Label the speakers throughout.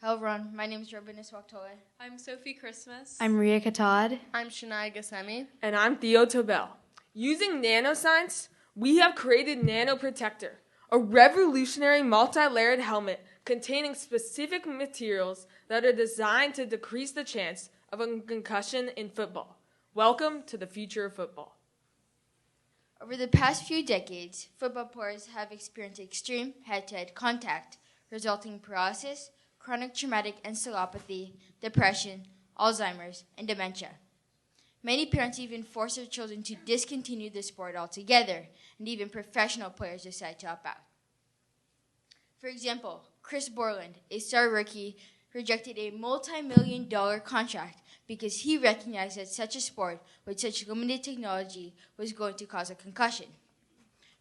Speaker 1: Hello everyone, my name is Robin Iswaktole.
Speaker 2: I'm Sophie Christmas.
Speaker 3: I'm Ria Katad.
Speaker 4: I'm Shania Gassemi.
Speaker 5: And I'm Theo Tobel. Using nanoscience, we have created NanoProtector, a revolutionary multi-layered helmet containing specific materials that are designed to decrease the chance of a concussion in football. Welcome to the future of football.
Speaker 1: Over the past few decades, football players have experienced extreme head-to-head contact, resulting in paralysis, chronic traumatic encephalopathy, depression, Alzheimer's, and dementia. Many parents even force their children to discontinue the sport altogether, and even professional players decide to opt out. For example, Chris Borland, a star rookie, rejected a multi-million-dollar contract because he recognized that such a sport with such limited technology was going to cause a concussion.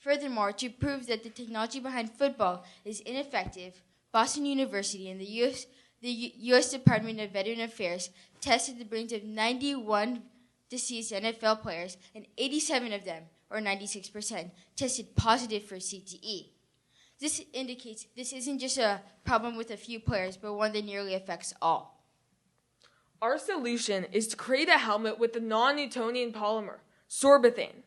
Speaker 1: Furthermore, to prove that the technology behind football is ineffective, Boston University and the U.S. Department of Veteran Affairs tested the brains of 91 deceased NFL players, and 87 of them, or 96%, tested positive for CTE. This indicates this isn't just a problem with a few players, but one that nearly affects all.
Speaker 5: Our solution is to create a helmet with a non-Newtonian polymer, sorbethane.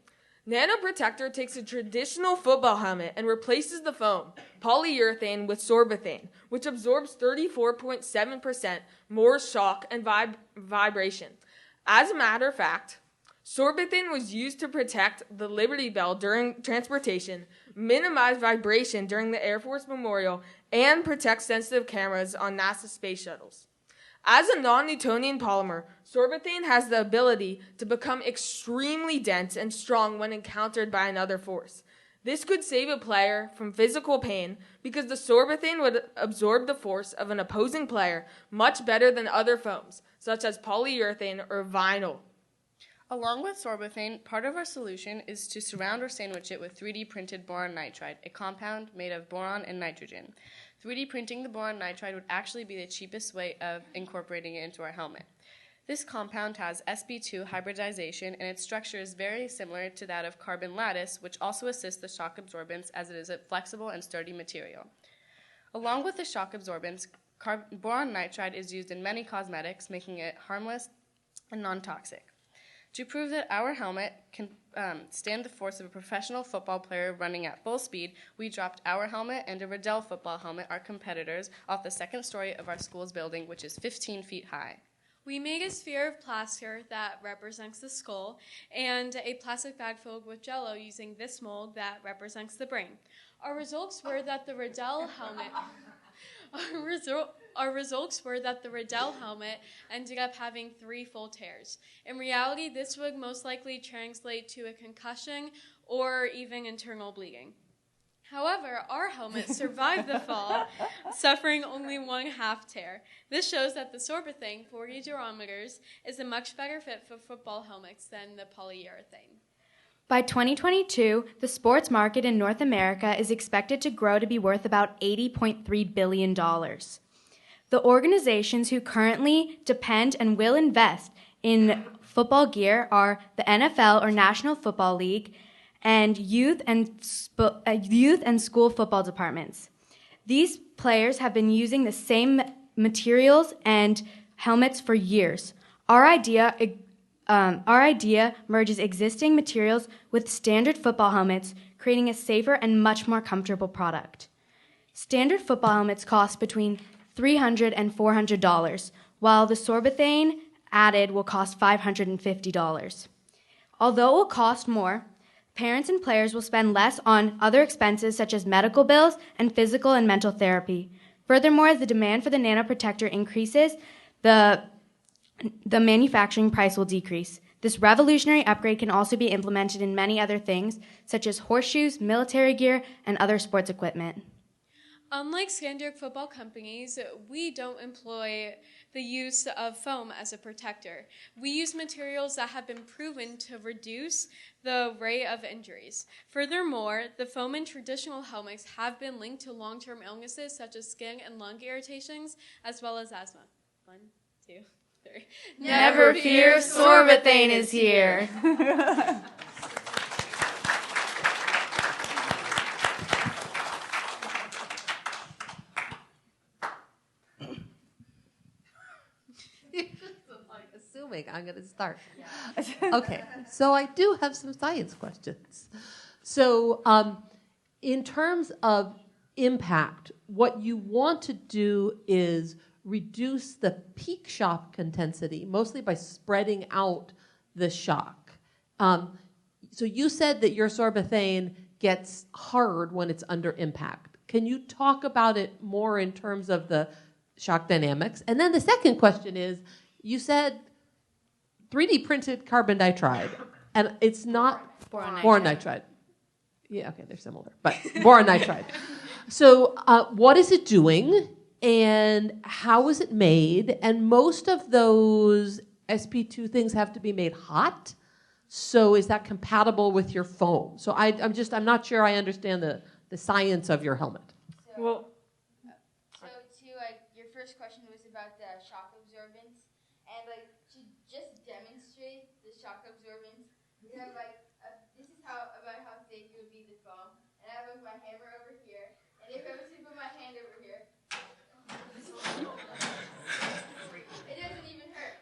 Speaker 5: NanoProtector takes a traditional football helmet and replaces the foam, polyurethane, with sorbethane, which absorbs 34.7% more shock and vibration. As a matter of fact, sorbethane was used to protect the Liberty Bell during transportation, minimize vibration during the Air Force Memorial, and protect sensitive cameras on NASA space shuttles. As a non-Newtonian polymer, sorbethane has the ability to become extremely dense and strong when encountered by another force. This could save a player from physical pain because the sorbethane would absorb the force of an opposing player much better than other foams, such as polyurethane or vinyl.
Speaker 4: Along with sorbethane, part of our solution is to surround or sandwich it with 3D printed boron nitride, a compound made of boron and nitrogen. 3D printing the boron nitride would actually be the cheapest way of incorporating it into our helmet. This compound has sp2 hybridization, and its structure is very similar to that of carbon lattice, which also assists the shock absorbance as it is a flexible and sturdy material. Along with the shock absorbance, boron nitride is used in many cosmetics, making it harmless and non-toxic. To prove that our helmet can stand the force of a professional football player running at full speed, we dropped our helmet and a Riddell football helmet, our competitors, off the second story of our school's building, which is 15 feet high.
Speaker 2: We made a sphere of plaster that represents the skull and a plastic bag filled with Jell-O using this mold that represents the brain. Our results were that the Riddell helmet ended up having 3 full tears. In reality, this would most likely translate to a concussion or even internal bleeding. However, our helmet survived the fall, suffering only 1/2 tear. This shows that the sorbethane 40 durometers is a much better fit for football helmets than the polyurethane.
Speaker 3: By 2022, the sports market in North America is expected to grow to be worth about $80.3 billion. The organizations who currently depend and will invest in football gear are the NFL, or National Football League, and youth and school football departments. These players have been using the same materials and helmets for years. Our idea merges existing materials with standard football helmets, creating a safer and much more comfortable product. Standard football helmets cost between $300 and $400, while the sorbethane added will cost $550. Although it will cost more, parents and players will spend less on other expenses such as medical bills and physical and mental therapy. Furthermore, as the demand for the NanoProtector increases, the manufacturing price will decrease. This revolutionary upgrade can also be implemented in many other things, such as horseshoes, military gear, and other sports equipment.
Speaker 2: Unlike standard football companies, we don't employ the use of foam as a protector. We use materials that have been proven to reduce the rate of injuries. Furthermore, the foam in traditional helmets have been linked to long-term illnesses such as skin and lung irritations, as well as asthma. 1, 2, 3.
Speaker 3: Never fear, sorbethane is here.
Speaker 6: assuming I'm going to start. Okay, so I do have some science questions. So in terms of impact, what you want to do is reduce the peak shock intensity, mostly by spreading out the shock. So you said that your sorbethane gets hard when it's under impact. Can you talk about it more in terms of the shock dynamics? And then the second question is, you said 3D printed carbon nitride, and it's not boron nitride. Yeah, okay, they're similar, but boron nitride. So what is it doing, and how is it made? And most of those SP2 things have to be made hot. So is that compatible with your foam? So I'm not sure I understand the science of your helmet.
Speaker 1: So your first question was about the shock absorbance, and to just demonstrate the shock absorbance, we have this is how thick it would be the foam, and I have my hammer over here, and if I was to put my hand over here, it doesn't even hurt.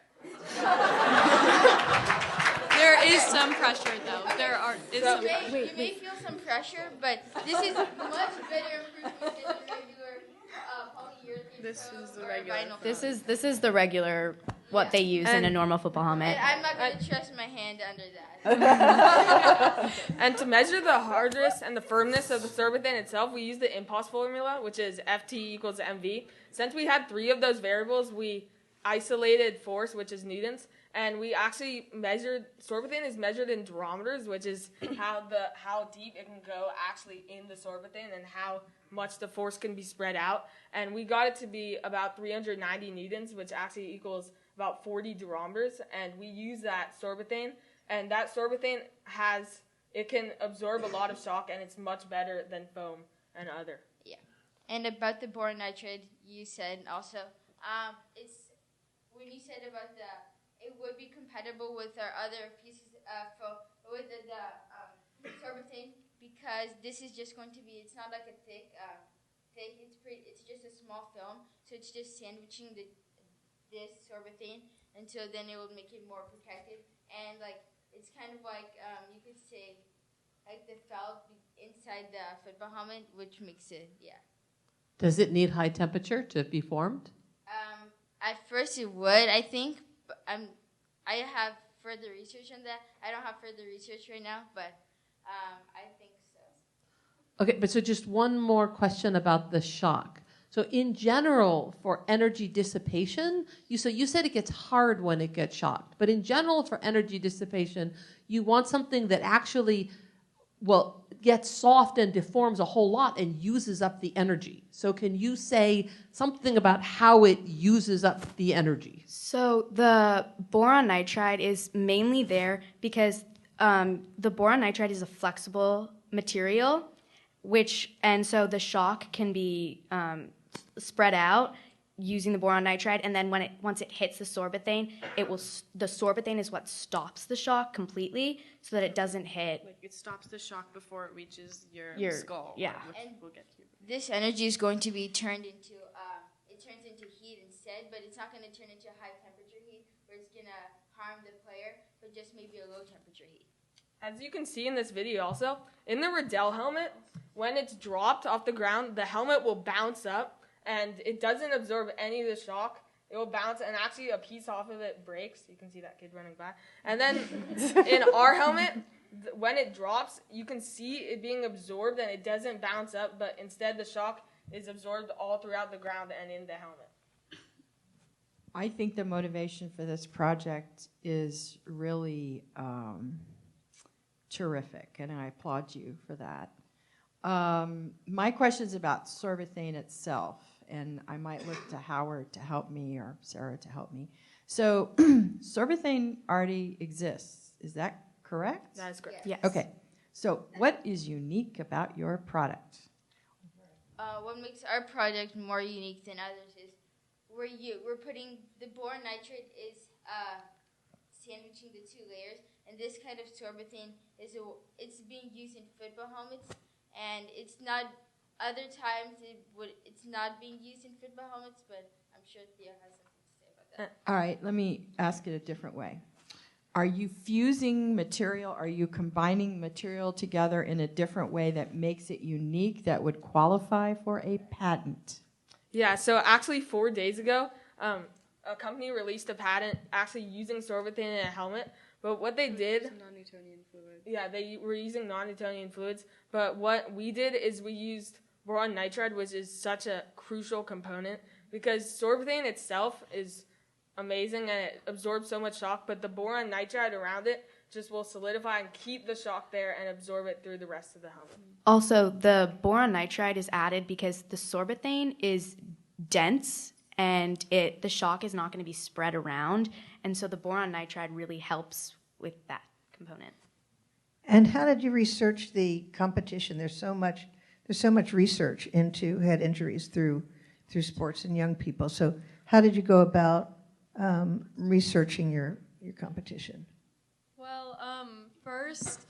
Speaker 2: There is some pressure, though.
Speaker 1: Okay.
Speaker 2: You
Speaker 1: may feel some pressure, but this is much better improvement than the regular polyurethane.
Speaker 4: This is the regular.
Speaker 3: This is the regular what they use in a normal football helmet.
Speaker 1: And I'm not going to trust my hand under that.
Speaker 5: And to measure the hardness and the firmness of the sorbethane itself, we use the impulse formula, which is Ft equals mv. Since we had 3 of those variables, we isolated force, which is newtons, and we actually measured, sorbethane is measured in durometers, which is how deep it can go actually in the sorbethane and how much the force can be spread out. And we got it to be about 390 newtons, which actually equals about 40 durometers. And we use that sorbethane, and that sorbethane can absorb a lot of shock, and it's much better than foam and other.
Speaker 1: Yeah. And about the boron nitride, you said also, when you said about it would be compatible with our other pieces of foam, with the sorbethane, because this is just going to be, it's not like a thick, it's just a small film, so it's just sandwiching this sorbethane, and so then it will make it more protected, and it's kind of you could say, the felt inside the football helmet, which makes it,
Speaker 6: Does it need high temperature to be formed?
Speaker 1: At first it would, I think, but I have further research on that. I don't have further research right now, but I think so.
Speaker 6: Okay, but so just one more question about the shock. So in general, for energy dissipation, you said it gets hard when it gets shocked, but in general, for energy dissipation, you want something that actually, gets soft and deforms a whole lot and uses up the energy. So can you say something about how it uses up the energy?
Speaker 3: So the boron nitride is mainly there because the boron nitride is a flexible material, and so the shock can be spread out using the boron nitride, and then once it hits the sorbethane, the sorbethane is what stops the shock completely, so that it doesn't hit.
Speaker 4: It stops the shock before it reaches your skull.
Speaker 3: Yeah.
Speaker 1: And we'll get to. This energy is going to be turned into heat instead, but it's not going to turn into high temperature heat where it's going to harm the player, but just maybe a low temperature heat.
Speaker 5: As you can see in this video also, in the Riddell helmet, when it's dropped off the ground, the helmet will bounce up, and it doesn't absorb any of the shock. It will bounce, and actually a piece off of it breaks. You can see that kid running by. And then in our helmet, when it drops, you can see it being absorbed, and it doesn't bounce up, but instead the shock is absorbed all throughout the ground and in the helmet.
Speaker 7: I think the motivation for this project is really terrific, and I applaud you for that. My question is about sorbethane itself, and I might look to Howard to help me or Sarah to help me. So sorbethane already exists. Is that correct?
Speaker 5: That is correct.
Speaker 3: Yes.
Speaker 7: Okay. So what is unique about your product?
Speaker 1: What makes our product more unique than others is we're putting the boron nitrate is sandwiching the 2 layers, and this kind of sorbethane it's being used in football helmets, and it's not other times it's not being used in football helmets, but I'm sure Theo has something to say about
Speaker 7: All right, let me ask it a different way. Are you fusing material? Are you combining material together in a different way that makes it unique that would qualify for a patent?
Speaker 5: Yeah, so actually 4 days ago, a company released a patent actually using sorbitane in a helmet. But what they did,
Speaker 4: Non-Newtonian fluid.
Speaker 5: yeah, they were using non-Newtonian fluids. But what we did is we used boron nitride, which is such a crucial component because sorbitane itself is amazing and it absorbs so much shock, but the boron nitride around it just will solidify and keep the shock there and absorb it through the rest of the helmet.
Speaker 3: Also, the boron nitride is added because the sorbitane is dense and the shock is not going to be spread around, and so the boron nitride really helps with that component.
Speaker 8: And how did you research the competition? There's so much research into head injuries through sports and young people. So how did you go about researching your competition?
Speaker 2: Well, first,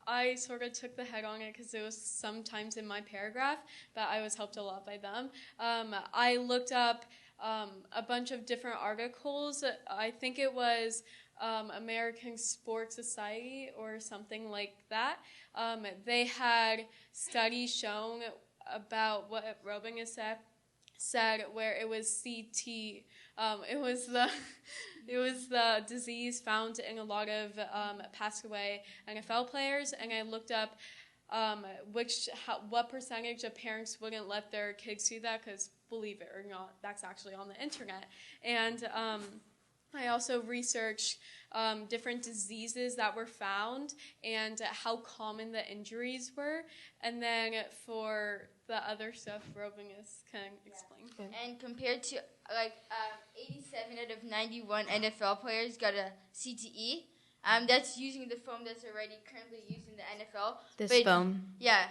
Speaker 2: I sort of took the head on it because it was sometimes in my paragraph, but I was helped a lot by them. I looked up a bunch of different articles. I think it was American Sports Society or something like that. They had studies showing about what Robin said where it was CT. It was the disease found in a lot of passed away NFL players, and I looked up what percentage of parents wouldn't let their kids see that, because believe it or not, that's actually on the internet. And I also researched different diseases that were found and how common the injuries were. And then for the other stuff, Robin can explain.
Speaker 1: Yeah. And compared to 87 out of 91 NFL players got a CTE. That's using the foam that's already currently used in the NFL.
Speaker 3: This foam.
Speaker 1: Yeah.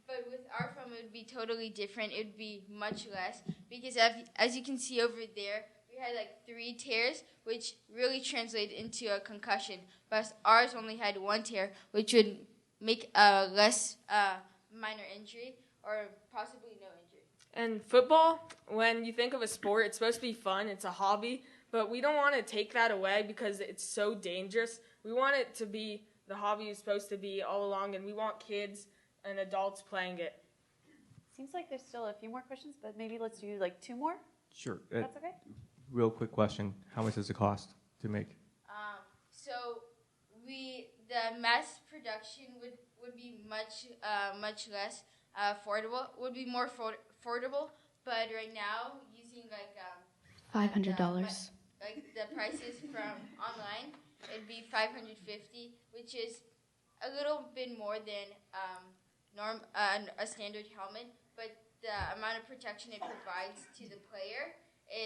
Speaker 1: But with our foam, it would be totally different. It would be much less because as you can see over there, we had 3 tears, which really translated into a concussion. But ours only had 1 tear, which would make a less minor injury or possibly no injury.
Speaker 5: And football, when you think of a sport, it's supposed to be fun. It's a hobby. But we don't want to take that away because it's so dangerous. We want it to be the hobby is supposed to be all along, and we want kids and adults playing it.
Speaker 9: Seems like there's still a few more questions, but maybe let's do 2 more.
Speaker 10: Sure.
Speaker 9: That's okay.
Speaker 10: Real quick question. How much does it cost to make?
Speaker 1: So the mass production would be much less affordable. Would be more affordable, but right now using
Speaker 3: $500.
Speaker 1: The prices from online, it'd be $550, which is a little bit more than a standard helmet, but the amount of protection it provides to the player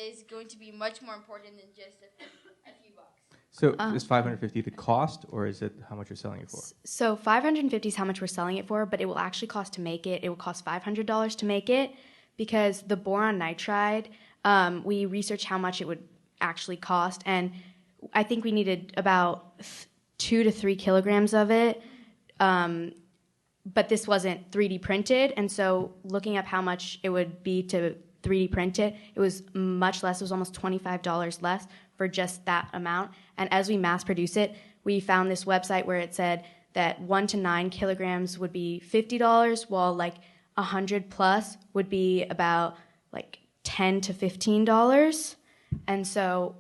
Speaker 1: is going to be much more important than just a few bucks.
Speaker 10: So is $550 the cost, or is it how much you're selling it for?
Speaker 3: So $550 is how much we're selling it for, but it will actually cost to make it. It will cost $500 to make it because the boron nitride, we researched how much it would actually cost, and I think we needed about 2 to 3 kilograms of it, but this wasn't 3D printed, and so looking up how much it would be to 3D print it, it was much less. It was almost $25 less for just that amount. And as we mass produce it, we found this website where it said that 1 to 9 kilograms would be $50, while 100 plus would be about $10 to $15. And so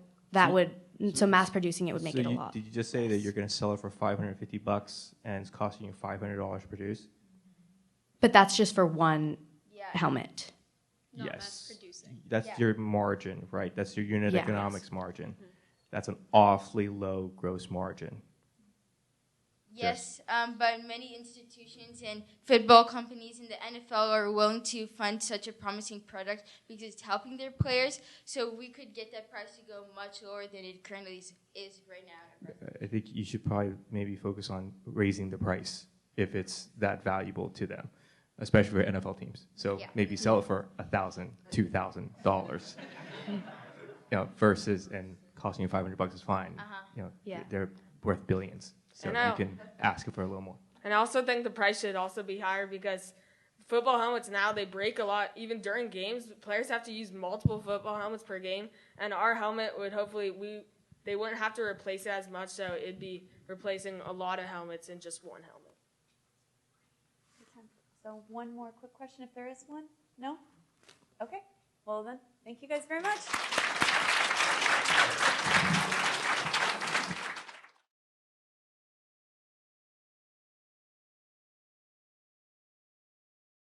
Speaker 3: so mass producing it would make it a lot.
Speaker 10: Did you just say that you're going to sell it for $550 and it's costing you $500 to produce?
Speaker 3: But that's just for one helmet.
Speaker 2: Not
Speaker 10: yes.
Speaker 2: mass producing.
Speaker 10: That's your margin, right? That's your unit economics margin.
Speaker 2: Mm-hmm.
Speaker 10: That's an awfully low gross margin.
Speaker 1: Yes, but many institutions and football companies in the NFL are willing to fund such a promising product because it's helping their players. So we could get that price to go much lower than it currently is right now.
Speaker 10: I think you should probably maybe focus on raising the price if it's that valuable to them, especially for NFL teams. So maybe sell it for $1,000, $2,000, versus and costing you $500 is fine. They're worth billions. So you can ask for a little more.
Speaker 5: And I also think the price should also be higher because football helmets now, they break a lot. Even during games, players have to use multiple football helmets per game, and our helmet would they wouldn't have to replace it as much, so it'd be replacing a lot of helmets in just one helmet.
Speaker 9: So one more quick question, if there is one? No? Okay. Well then, thank you guys very much.